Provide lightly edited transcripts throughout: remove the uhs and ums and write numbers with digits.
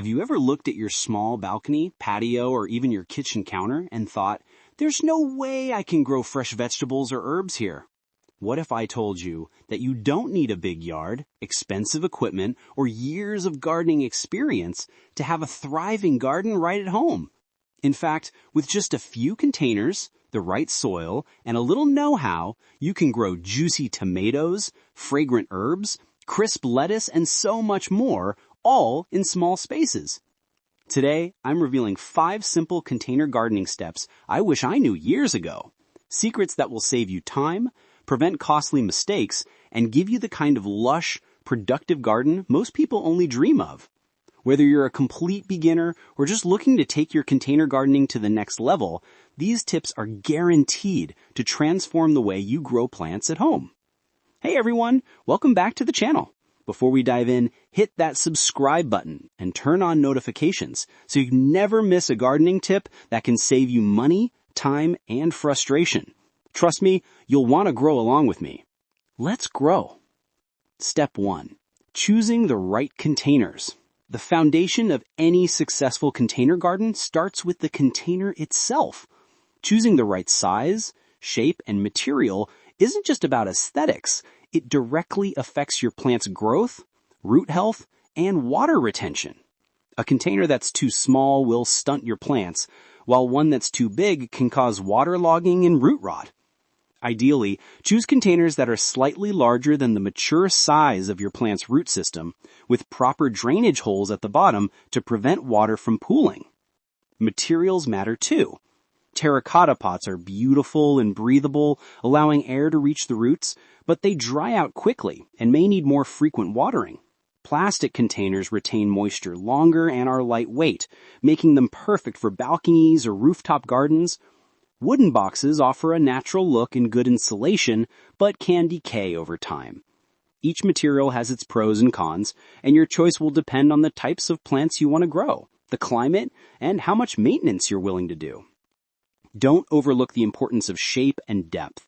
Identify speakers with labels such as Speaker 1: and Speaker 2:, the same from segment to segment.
Speaker 1: Have you ever looked at your small balcony, patio, or even your kitchen counter and thought, there's no way I can grow fresh vegetables or herbs here? What if I told you that you don't need a big yard, expensive equipment, or years of gardening experience to have a thriving garden right at home? In fact, with just a few containers, the right soil, and a little know-how, you can grow juicy tomatoes, fragrant herbs, crisp lettuce, and so much more, all in small spaces. Today, I'm revealing 5 simple container gardening steps I wish I knew years ago. Secrets that will save you time, prevent costly mistakes, and give you the kind of lush, productive garden most people only dream of. Whether you're a complete beginner or just looking to take your container gardening to the next level, these tips are guaranteed to transform the way you grow plants at home. Hey everyone, welcome back to the channel. Before we dive in, hit that subscribe button and turn on notifications so you never miss a gardening tip that can save you money, time, and frustration. Trust me, you'll want to grow along with me. Let's grow. Step 1. Choosing the right containers. The foundation of any successful container garden starts with the container itself. Choosing the right size, shape, and material isn't just about aesthetics. It directly affects your plant's growth, root health, and water retention. A container that's too small will stunt your plants, while one that's too big can cause waterlogging and root rot. Ideally, choose containers that are slightly larger than the mature size of your plant's root system, with proper drainage holes at the bottom to prevent water from pooling. Materials matter too. Terracotta pots are beautiful and breathable, allowing air to reach the roots, but they dry out quickly and may need more frequent watering. Plastic containers retain moisture longer and are lightweight, making them perfect for balconies or rooftop gardens. Wooden boxes offer a natural look and good insulation, but can decay over time. Each material has its pros and cons, and your choice will depend on the types of plants you want to grow, the climate, and how much maintenance you're willing to do. Don't overlook the importance of shape and depth.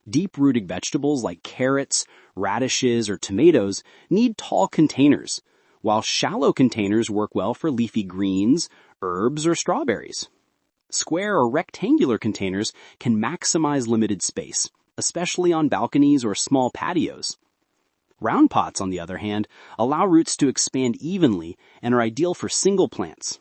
Speaker 1: Deep-rooted vegetables like carrots, radishes, or tomatoes need tall containers, while shallow containers work well for leafy greens, herbs, or strawberries. Square or rectangular containers can maximize limited space, especially on balconies or small patios. Round pots, on the other hand, allow roots to expand evenly and are ideal for single plants.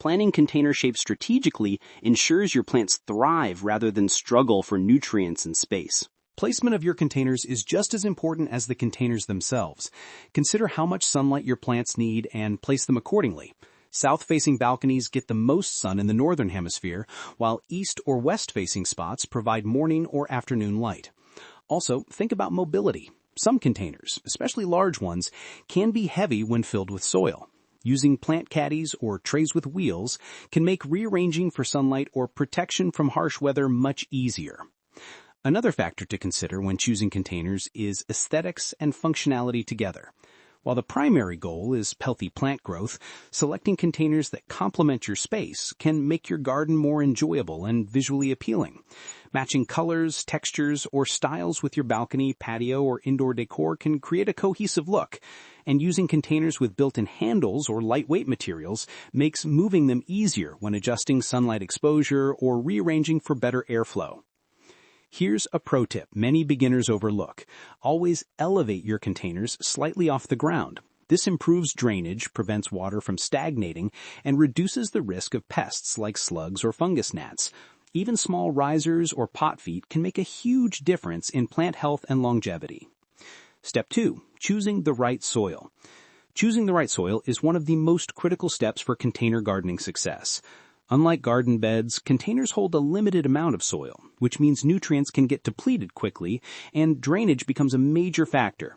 Speaker 1: Planning container shapes strategically ensures your plants thrive rather than struggle for nutrients and space.
Speaker 2: Placement of your containers is just as important as the containers themselves. Consider how much sunlight your plants need and place them accordingly. South-facing balconies get the most sun in the northern hemisphere, while east or west-facing spots provide morning or afternoon light. Also, think about mobility. Some containers, especially large ones, can be heavy when filled with soil. Using plant caddies or trays with wheels can make rearranging for sunlight or protection from harsh weather much easier. Another factor to consider when choosing containers is aesthetics and functionality together. While the primary goal is healthy plant growth, selecting containers that complement your space can make your garden more enjoyable and visually appealing. Matching colors, textures, or styles with your balcony, patio, or indoor decor can create a cohesive look, and using containers with built-in handles or lightweight materials makes moving them easier when adjusting sunlight exposure or rearranging for better airflow. Here's a pro tip many beginners overlook. Always elevate your containers slightly off the ground. This improves drainage, prevents water from stagnating, and reduces the risk of pests like slugs or fungus gnats. Even small risers or pot feet can make a huge difference in plant health and longevity. Step 2. Choosing the right soil. Choosing the right soil is one of the most critical steps for container gardening success. Unlike garden beds, containers hold a limited amount of soil, which means nutrients can get depleted quickly, and drainage becomes a major factor.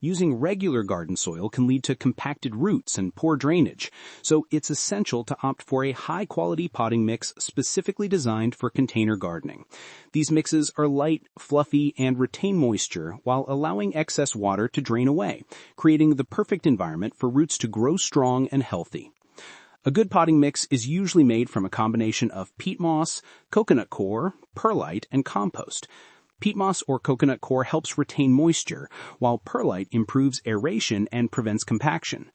Speaker 2: Using regular garden soil can lead to compacted roots and poor drainage, so it's essential to opt for a high-quality potting mix specifically designed for container gardening. These mixes are light, fluffy, and retain moisture while allowing excess water to drain away, creating the perfect environment for roots to grow strong and healthy. A good potting mix is usually made from a combination of peat moss, coconut coir, perlite, and compost. Peat moss or coconut coir helps retain moisture, while perlite improves aeration and prevents compaction.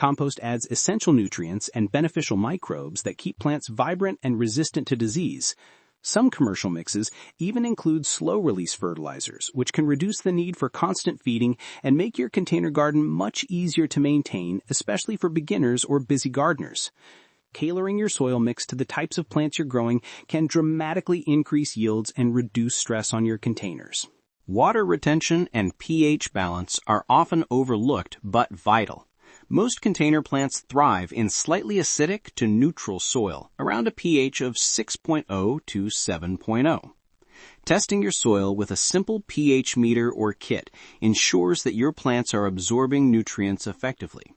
Speaker 2: Compost adds essential nutrients and beneficial microbes that keep plants vibrant and resistant to disease. Some commercial mixes even include slow-release fertilizers, which can reduce the need for constant feeding and make your container garden much easier to maintain, especially for beginners or busy gardeners. Tailoring your soil mix to the types of plants you're growing can dramatically increase yields and reduce stress on your containers.
Speaker 1: Water retention and pH balance are often overlooked but vital. Most container plants thrive in slightly acidic to neutral soil, around a pH of 6.0 to 7.0. Testing your soil with a simple pH meter or kit ensures that your plants are absorbing nutrients effectively.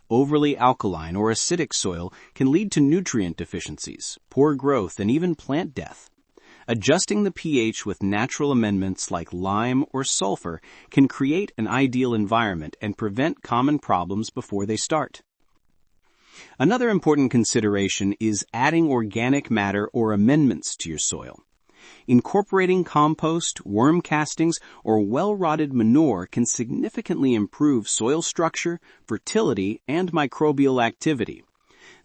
Speaker 1: Overly alkaline or acidic soil can lead to nutrient deficiencies, poor growth, and even plant death. Adjusting the pH with natural amendments like lime or sulfur can create an ideal environment and prevent common problems before they start. Another important consideration is adding organic matter or amendments to your soil. Incorporating compost, worm castings, or well-rotted manure can significantly improve soil structure, fertility, and microbial activity.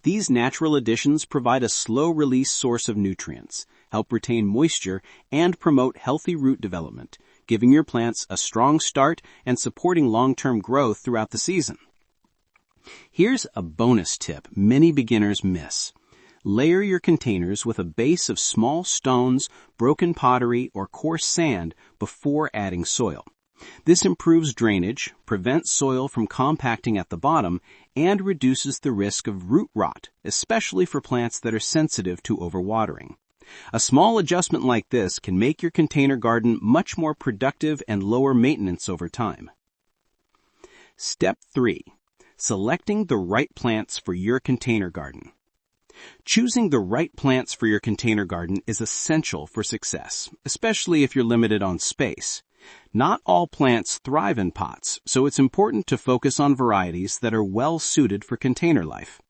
Speaker 1: These natural additions provide a slow-release source of nutrients, help retain moisture, and promote healthy root development, giving your plants a strong start and supporting long-term growth throughout the season. Here's a bonus tip many beginners miss. Layer your containers with a base of small stones, broken pottery, or coarse sand before adding soil. This improves drainage, prevents soil from compacting at the bottom, and reduces the risk of root rot, especially for plants that are sensitive to overwatering. A small adjustment like this can make your container garden much more productive and lower maintenance over time. Step 3. Selecting the right plants for your container garden. Choosing the right plants for your container garden is essential for success, especially if you're limited on space. Not all plants thrive in pots, so it's important to focus on varieties that are well suited for container life.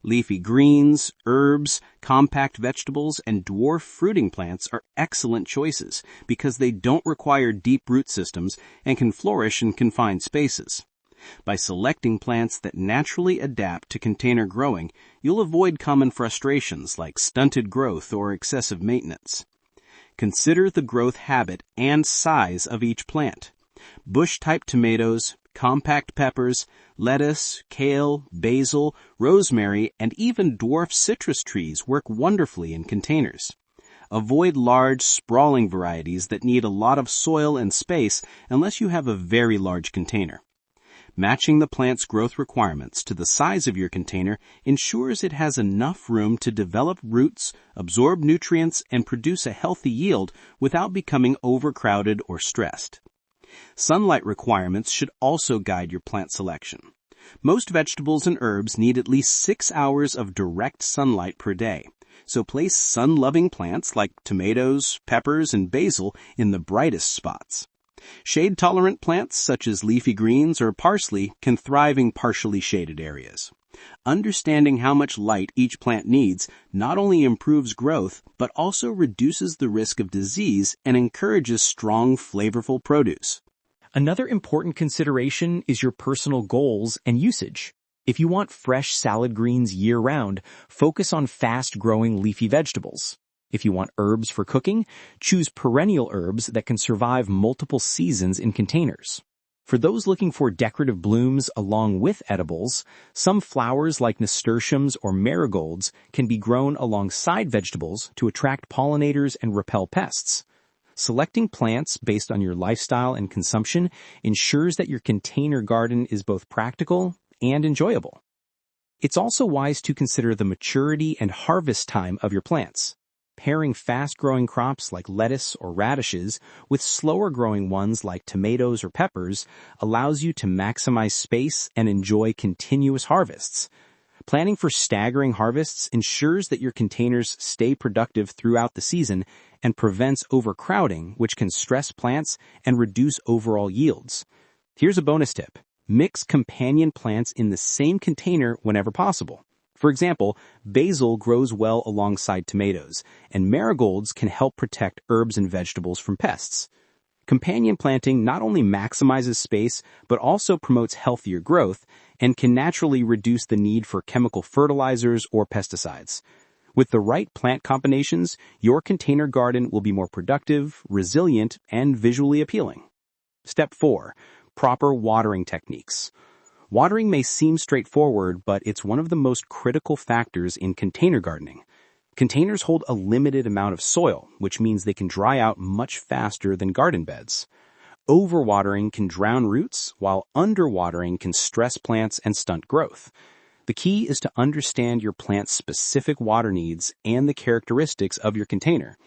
Speaker 1: Leafy greens, herbs, compact vegetables, and dwarf fruiting plants are excellent choices because they don't require deep root systems and can flourish in confined spaces. By selecting plants that naturally adapt to container growing, you'll avoid common frustrations like stunted growth or excessive maintenance. Consider the growth habit and size of each plant. Bush-type tomatoes, compact peppers, lettuce, kale, basil, rosemary, and even dwarf citrus trees work wonderfully in containers. Avoid large, sprawling varieties that need a lot of soil and space unless you have a very large container. Matching the plant's growth requirements to the size of your container ensures it has enough room to develop roots, absorb nutrients, and produce a healthy yield without becoming overcrowded or stressed. Sunlight requirements should also guide your plant selection. Most vegetables and herbs need at least 6 hours of direct sunlight per day, so place sun-loving plants like tomatoes, peppers, and basil in the brightest spots. Shade-tolerant plants such as leafy greens or parsley can thrive in partially shaded areas. Understanding how much light each plant needs not only improves growth, but also reduces the risk of disease and encourages strong, flavorful produce.
Speaker 2: Another important consideration is your personal goals and usage. If you want fresh salad greens year-round, focus on fast-growing leafy vegetables. If you want herbs for cooking, choose perennial herbs that can survive multiple seasons in containers. For those looking for decorative blooms along with edibles, some flowers like nasturtiums or marigolds can be grown alongside vegetables to attract pollinators and repel pests. Selecting plants based on your lifestyle and consumption ensures that your container garden is both practical and enjoyable. It's also wise to consider the maturity and harvest time of your plants. Pairing fast-growing crops like lettuce or radishes with slower-growing ones like tomatoes or peppers allows you to maximize space and enjoy continuous harvests. Planning for staggering harvests ensures that your containers stay productive throughout the season and prevents overcrowding, which can stress plants and reduce overall yields. Here's a bonus tip. Mix companion plants in the same container whenever possible. For example, basil grows well alongside tomatoes, and marigolds can help protect herbs and vegetables from pests. Companion planting not only maximizes space, but also promotes healthier growth and can naturally reduce the need for chemical fertilizers or pesticides. With the right plant combinations, your container garden will be more productive, resilient, and visually appealing. Step 4. Proper watering techniques. Watering may seem straightforward, but it's one of the most critical factors in container gardening. Containers hold a limited amount of soil, which means they can dry out much faster than garden beds. Overwatering can drown roots, while underwatering can stress plants and stunt growth. The key is to understand your plant's specific water needs and the characteristics of your container.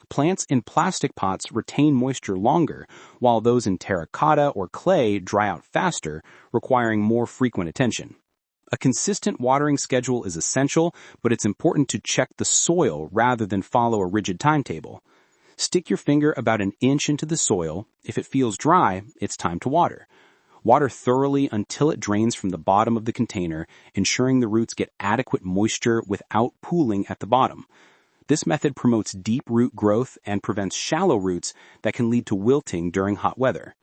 Speaker 2: Plants in plastic pots retain moisture longer, while those in terracotta or clay dry out faster, requiring more frequent attention. A consistent watering schedule is essential, but it's important to check the soil rather than follow a rigid timetable. Stick your finger about an inch into the soil. If it feels dry, it's time to water. Water thoroughly until it drains from the bottom of the container, ensuring the roots get adequate moisture without pooling at the bottom. This method promotes deep root growth and prevents shallow roots that can lead to wilting during hot weather.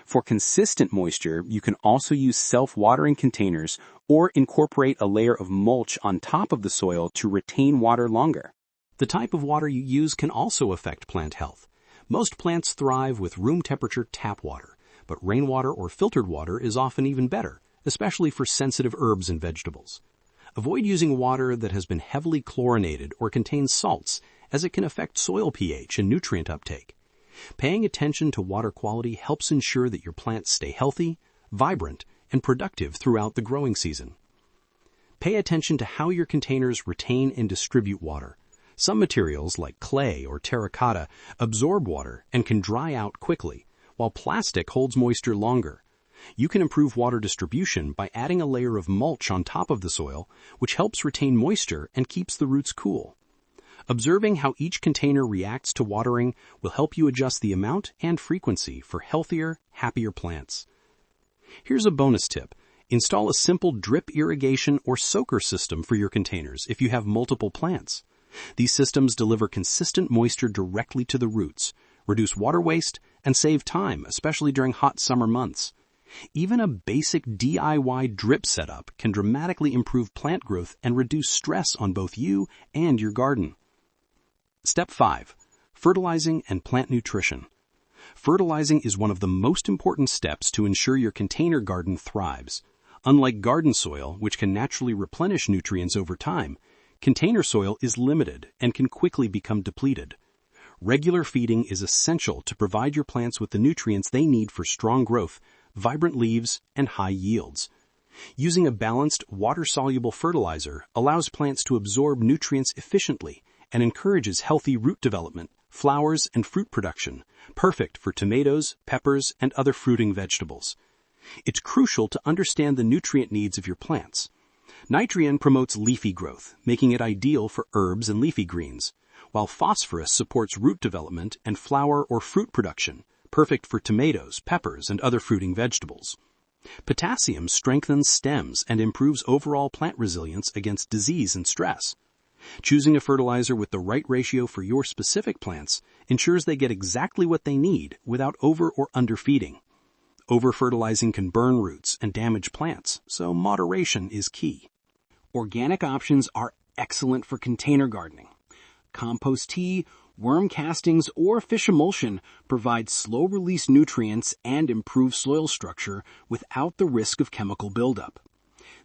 Speaker 2: For consistent moisture, you can also use self-watering containers or incorporate a layer of mulch on top of the soil to retain water longer.
Speaker 3: The type of water you use can also affect plant health. Most plants thrive with room temperature tap water, but rainwater or filtered water is often even better, especially for sensitive herbs and vegetables. Avoid using water that has been heavily chlorinated or contains salts, as it can affect soil pH and nutrient uptake. Paying attention to water quality helps ensure that your plants stay healthy, vibrant, and productive throughout the growing season. Pay attention to how your containers retain and distribute water. Some materials, like clay or terracotta, absorb water and can dry out quickly, while plastic holds moisture longer. You can improve water distribution by adding a layer of mulch on top of the soil, which helps retain moisture and keeps the roots cool. Observing how each container reacts to watering will help you adjust the amount and frequency for healthier, happier plants. Here's a bonus tip. Install a simple drip irrigation or soaker system for your containers if you have multiple plants. These systems deliver consistent moisture directly to the roots, reduce water waste, and save time, especially during hot summer months. Even a basic DIY drip setup can dramatically improve plant growth and reduce stress on both you and your garden. Step 5. Fertilizing and Plant Nutrition. Fertilizing is one of the most important steps to ensure your container garden thrives. Unlike garden soil, which can naturally replenish nutrients over time, container soil is limited and can quickly become depleted. Regular feeding is essential to provide your plants with the nutrients they need for strong growth, vibrant leaves, and high yields. Using a balanced, water-soluble fertilizer allows plants to absorb nutrients efficiently and encourages healthy root development, flowers, and fruit production, perfect for tomatoes, peppers, and other fruiting vegetables. It's crucial to understand the nutrient needs of your plants. Nitrogen promotes leafy growth, making it ideal for herbs and leafy greens, while phosphorus supports root development and flower or fruit production, perfect for tomatoes, peppers, and other fruiting vegetables. Potassium strengthens stems and improves overall plant resilience against disease and stress. Choosing a fertilizer with the right ratio for your specific plants ensures they get exactly what they need without over or underfeeding. Over-fertilizing can burn roots and damage plants, so moderation is key.
Speaker 1: Organic options are excellent for container gardening. Compost tea, worm castings, or fish emulsion provide slow-release nutrients and improve soil structure without the risk of chemical buildup.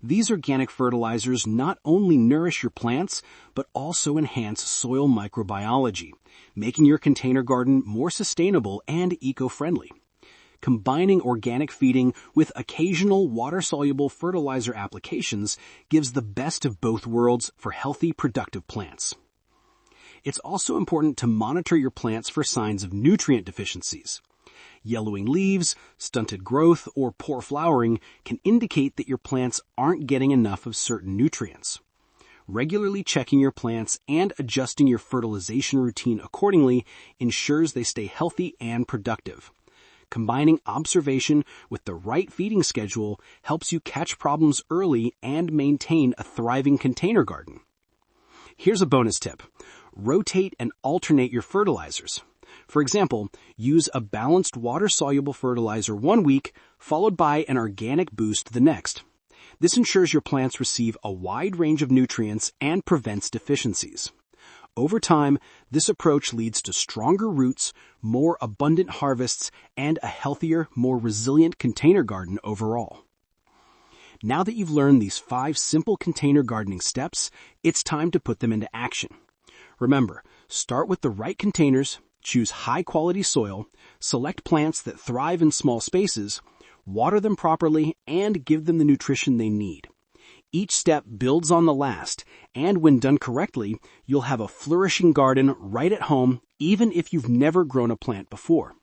Speaker 1: These organic fertilizers not only nourish your plants, but also enhance soil microbiology, making your container garden more sustainable and eco-friendly. Combining organic feeding with occasional water-soluble fertilizer applications gives the best of both worlds for healthy, productive plants. It's also important to monitor your plants for signs of nutrient deficiencies. Yellowing leaves, stunted growth, or poor flowering can indicate that your plants aren't getting enough of certain nutrients. Regularly checking your plants and adjusting your fertilization routine accordingly ensures they stay healthy and productive. Combining observation with the right feeding schedule helps you catch problems early and maintain a thriving container garden. Here's a bonus tip. Rotate and alternate your fertilizers. For example, use a balanced water-soluble fertilizer one week, followed by an organic boost the next.
Speaker 2: This ensures your plants receive a wide range of nutrients and prevents deficiencies. Over time, this approach leads to stronger roots, more abundant harvests, and a healthier, more resilient container garden overall. Now that you've learned these 5 simple container gardening steps, it's time to put them into action. Remember, start with the right containers, choose high-quality soil, select plants that thrive in small spaces, water them properly, and give them the nutrition they need. Each step builds on the last, and when done correctly, you'll have a flourishing garden right at home, even if you've never grown a plant before.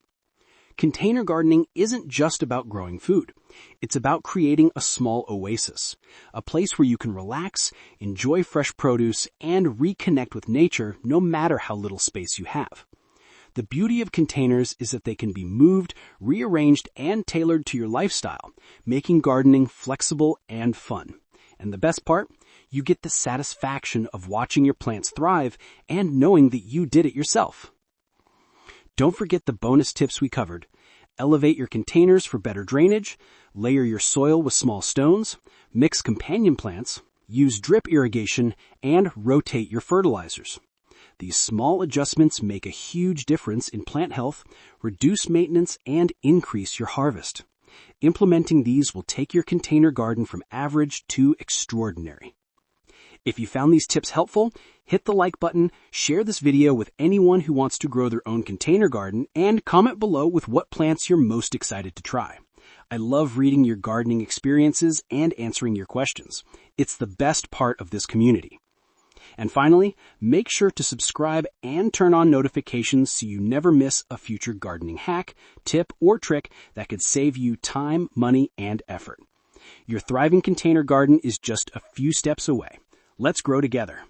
Speaker 2: Container gardening isn't just about growing food. It's about creating a small oasis, a place where you can relax, enjoy fresh produce, and reconnect with nature no matter how little space you have. The beauty of containers is that they can be moved, rearranged, and tailored to your lifestyle, making gardening flexible and fun. And the best part, you get the satisfaction of watching your plants thrive and knowing that you did it yourself. Don't forget the bonus tips we covered. Elevate your containers for better drainage, layer your soil with small stones, mix companion plants, use drip irrigation, and rotate your fertilizers. These small adjustments make a huge difference in plant health, reduce maintenance, and increase your harvest. Implementing these will take your container garden from average to extraordinary. If you found these tips helpful, hit the like button, share this video with anyone who wants to grow their own container garden, and comment below with what plants you're most excited to try. I love reading your gardening experiences and answering your questions. It's the best part of this community. And finally, make sure to subscribe and turn on notifications so you never miss a future gardening hack, tip, or trick that could save you time, money, and effort. Your thriving container garden is just a few steps away. Let's grow together.